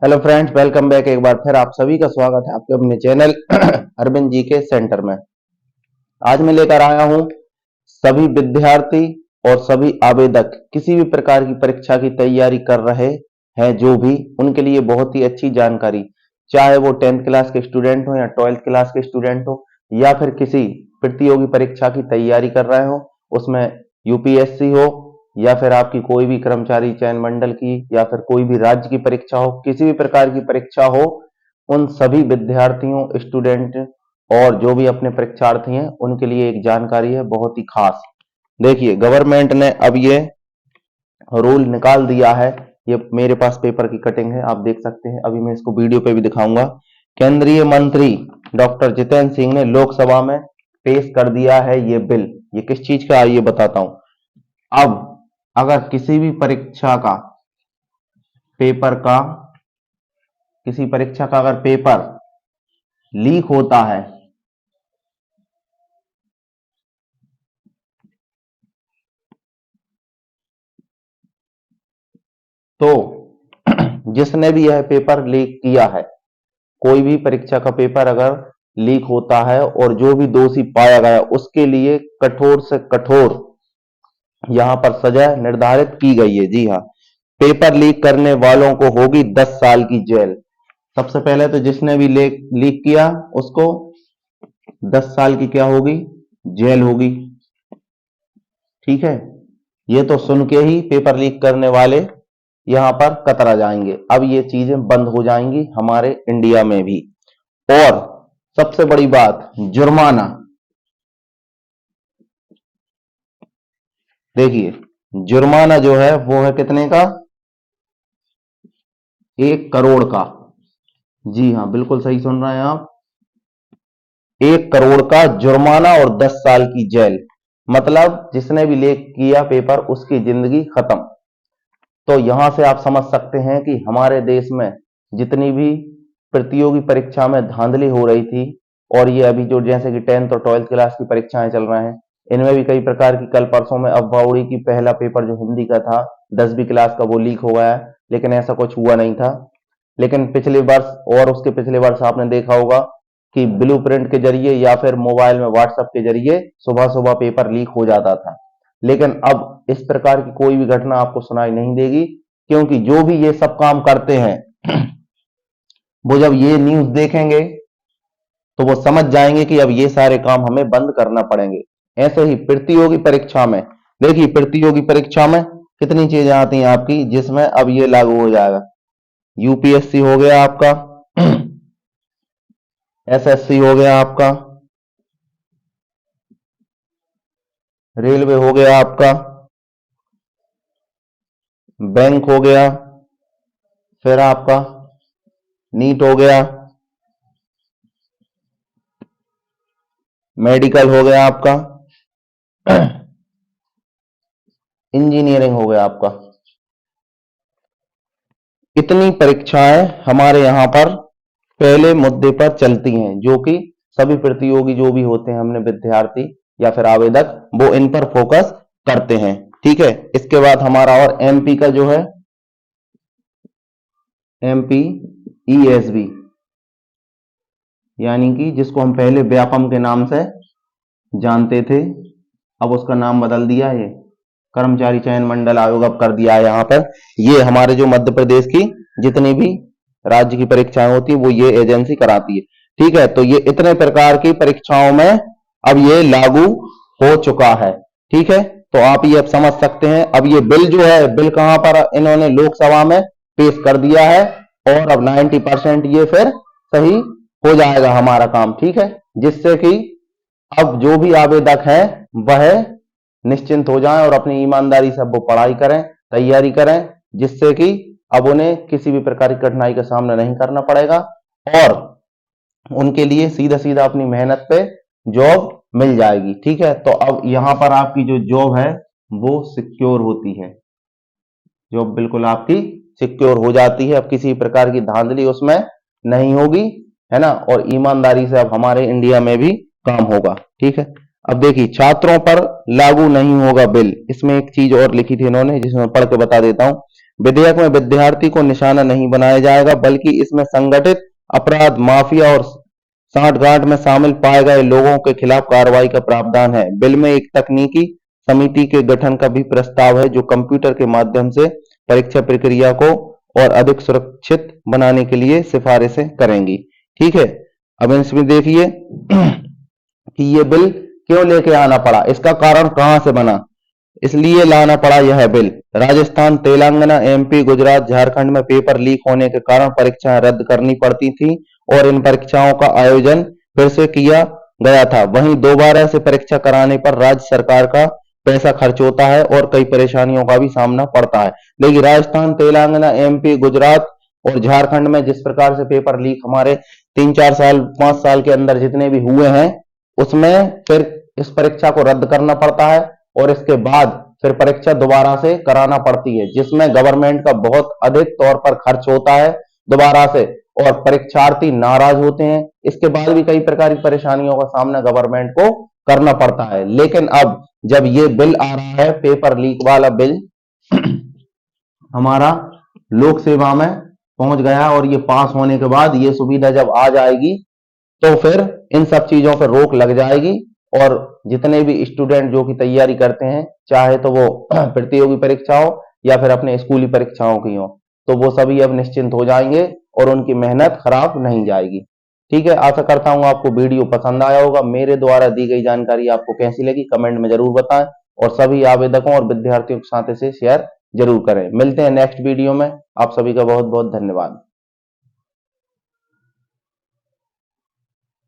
Hello friends, welcome back. एक बार फिर आप सभी का स्वागत है आपके अपने चैनल अरविंद जी के सेंटर में। आज मैं लेकर आया हूं सभी विद्यार्थी और सभी आवेदक किसी भी प्रकार की परीक्षा की तैयारी कर रहे हैं जो भी, उनके लिए बहुत ही अच्छी जानकारी। चाहे वो 10th क्लास के स्टूडेंट हो या 12th क्लास के स्टूडेंट हो या फिर किसी प्रतियोगी परीक्षा की तैयारी कर रहे हो, उसमें यूपीएससी हो या फिर आपकी कोई भी कर्मचारी चयन मंडल की या फिर कोई भी राज्य की परीक्षा हो, किसी भी प्रकार की परीक्षा हो, उन सभी विद्यार्थियों, स्टूडेंट और जो भी अपने परीक्षार्थी हैं उनके लिए एक जानकारी है बहुत ही खास। देखिए, गवर्नमेंट ने अब ये रूल निकाल दिया है। ये मेरे पास पेपर की कटिंग है, आप देख सकते हैं। अभी मैं इसको वीडियो पे भी दिखाऊंगा। केंद्रीय मंत्री डॉक्टर जितेंद्र सिंह ने लोकसभा में पेश कर दिया है ये बिल। ये किस चीज का, आइए बताता हूं। अब अगर किसी भी परीक्षा का पेपर का किसी परीक्षा का अगर पेपर लीक होता है तो जिसने भी यह पेपर लीक किया है, कोई भी परीक्षा का पेपर अगर लीक होता है और जो भी दोषी पाया गया, उसके लिए कठोर से कठोर यहां पर सजा निर्धारित की गई है। जी हाँ, पेपर लीक करने वालों को होगी 10 साल की जेल। सबसे पहले तो जिसने भी लीक किया उसको 10 साल की क्या होगी, जेल होगी। ठीक है, ये तो सुन के ही पेपर लीक करने वाले यहां पर कतरा जाएंगे। अब ये चीजें बंद हो जाएंगी हमारे इंडिया में भी। और सबसे बड़ी बात, जुर्माना। देखिए, जुर्माना जो है वो है कितने का, 1 करोड़ का। जी हाँ, बिल्कुल सही सुन रहे हैं आप, 1 करोड़ का जुर्माना और 10 साल की जेल। मतलब जिसने भी लीक किया पेपर उसकी जिंदगी खत्म। तो यहां से आप समझ सकते हैं कि हमारे देश में जितनी भी प्रतियोगी परीक्षा में धांधली हो रही थी, और ये अभी जो जैसे कि 10th और 12th क्लास की परीक्षाएं चल रहे हैं, इनमें भी कई प्रकार की, कल परसों में अफवाह उड़ी की पहला पेपर जो हिंदी का था 10वीं क्लास का वो लीक हो गया है, लेकिन ऐसा कुछ हुआ नहीं था। लेकिन पिछले वर्ष और उसके पिछले वर्ष आपने देखा होगा कि ब्लू प्रिंट के जरिए या फिर मोबाइल में व्हाट्सएप के जरिए सुबह सुबह पेपर लीक हो जाता था। लेकिन अब इस प्रकार की कोई भी घटना आपको सुनाई नहीं देगी, क्योंकि जो भी ये सब काम करते हैं वो जब ये न्यूज देखेंगे तो वो समझ जाएंगे कि अब ये सारे काम हमें बंद करना पड़ेंगे। ऐसे ही प्रतियोगी परीक्षा में, देखिए प्रतियोगी परीक्षा में कितनी चीजें आती हैं आपकी जिसमें अब ये लागू हो जाएगा। यूपीएससी हो गया आपका, एसएससी हो गया आपका, रेलवे हो गया आपका, बैंक हो गया, फिर आपका नीट हो गया, मेडिकल हो गया आपका, इंजीनियरिंग हो गया आपका। इतनी परीक्षाएं हमारे यहां पर पहले मुद्दे पर चलती हैं, जो कि सभी प्रतियोगी जो भी होते हैं, हमने विद्यार्थी या फिर आवेदक, वो इन पर फोकस करते हैं। ठीक है, इसके बाद हमारा और एमपी का जो है, एमपी ईएसबी, यानी कि जिसको हम पहले व्यापम के नाम से जानते थे, अब उसका नाम बदल दिया है, कर्मचारी चयन मंडल आयोग अब कर दिया है यहाँ पर। ये हमारे जो मध्य प्रदेश की जितनी भी राज्य की परीक्षाएं होती है वो ये एजेंसी कराती है। ठीक है, तो ये इतने प्रकार की परीक्षाओं में अब ये लागू हो चुका है। ठीक है, तो आप ये अब समझ सकते हैं। अब ये बिल जो है, बिल कहां पर इन्होंने लोकसभा में पेश कर दिया है, और अब 90% ये फिर सही हो जाएगा हमारा काम। ठीक है, जिससे कि अब जो भी आवेदक हैं वह निश्चिंत हो जाएं और अपनी ईमानदारी से वो पढ़ाई करें, तैयारी करें, जिससे कि अब उन्हें किसी भी प्रकार की कठिनाई का सामना नहीं करना पड़ेगा और उनके लिए सीधा सीधा अपनी मेहनत पे जॉब मिल जाएगी। ठीक है, तो अब यहां पर आपकी जो जॉब है वो सिक्योर होती है, जॉब बिल्कुल आपकी सिक्योर हो जाती है। अब किसी प्रकार की धांधली उसमें नहीं होगी, है ना, और ईमानदारी से अब हमारे इंडिया में भी काम होगा। ठीक है, अब देखिए, छात्रों पर लागू नहीं होगा बिल। इसमें एक चीज और लिखी थी इन्होंने, जिसमें पढ़ के बता देता हूं। विधेयक में विद्यार्थी को निशाना नहीं बनाया जाएगा, बल्कि इसमें संगठित अपराध, माफिया और सांठगांठ में शामिल पाए गए लोगों के खिलाफ कार्रवाई का प्रावधान है। बिल में एक तकनीकी समिति के गठन का भी प्रस्ताव है, जो कंप्यूटर के माध्यम से परीक्षा प्रक्रिया को और अधिक सुरक्षित बनाने के लिए सिफारिशें करेंगी। ठीक है, अब इसमें देखिए कि ये बिल क्यों लेके आना पड़ा, इसका कारण कहां से बना, इसलिए लाना पड़ा यह बिल। राजस्थान, तेलंगाना, एमपी, गुजरात, झारखंड में पेपर लीक होने के कारण परीक्षाएं रद्द करनी पड़ती थी और इन परीक्षाओं का आयोजन फिर से किया गया था। वहीं दोबारा से परीक्षा कराने पर राज्य सरकार का पैसा खर्च होता है और कई परेशानियों का भी सामना पड़ता है। देखिए, राजस्थान, तेलंगाना, एमपी, गुजरात और झारखंड में जिस प्रकार से पेपर लीक हमारे 3-4 साल 5 साल के अंदर जितने भी हुए हैं, उसमें फिर इस परीक्षा को रद्द करना पड़ता है और इसके बाद फिर परीक्षा दोबारा से कराना पड़ती है, जिसमें गवर्नमेंट का बहुत अधिक तौर पर खर्च होता है दोबारा से और परीक्षार्थी नाराज होते हैं। इसके बाद भी कई प्रकार की परेशानियों का सामना गवर्नमेंट को करना पड़ता है। लेकिन अब जब ये बिल आ रहा है, पेपर लीक वाला बिल हमारा लोक सेवा में पहुंच गया और ये पास होने के बाद ये सुविधा जब आ जाएगी तो फिर इन सब चीजों पर रोक लग जाएगी और जितने भी स्टूडेंट जो की तैयारी करते हैं, चाहे तो वो प्रतियोगी परीक्षा हो या फिर अपने स्कूली परीक्षाओं की हो, तो वो सभी अब निश्चिंत हो जाएंगे और उनकी मेहनत खराब नहीं जाएगी। ठीक है, आशा करता हूं आपको वीडियो पसंद आया होगा। मेरे द्वारा दी गई जानकारी आपको कैसी लगी कमेंट में जरूर बताएं और सभी आवेदकों और विद्यार्थियों के साथ इसे शेयर जरूर करें। मिलते हैं नेक्स्ट वीडियो में। आप सभी का बहुत बहुत धन्यवाद।